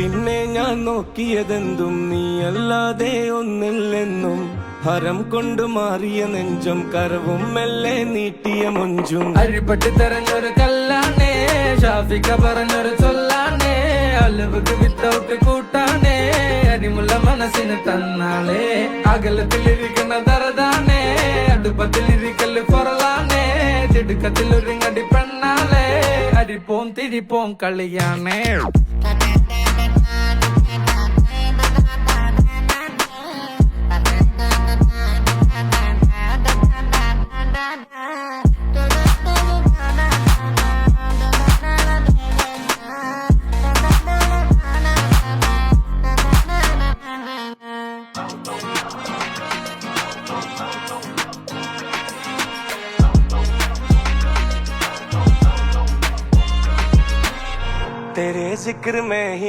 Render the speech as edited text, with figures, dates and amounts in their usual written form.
പിന്നെ ഞാൻ നോക്കിയതെന്തും നീയല്ലാതെ ഒന്നില്ലെന്നും ഹരം കൊണ്ടു മാറിയ നെഞ്ചും കരവും മെല്ലെ നീട്ടിയ മൊഞ്ചും അരിപ്പട്ടി തെരഞ്ഞൊരു കല്ലാണേ ഷാഫിക്ക പറഞ്ഞൊരു ചൊല്ലാണേ അലവുക്ക് വിത്തൗട്ട് കൂട്ടാണേ അരിമുള്ള മനസ്സിന് തന്നാളേ അകലത്തിലിരിക്കുന്ന ദറതാണേ അടുപ്പത്തിലിരിക്കല് പൊറലാണേ തിടുക്കത്തിലൊരുങ്ങടി പെണ്ണാളേ അരിപ്പോം തിരിപ്പോം കളിയാണേ तेरे जिक्र में ही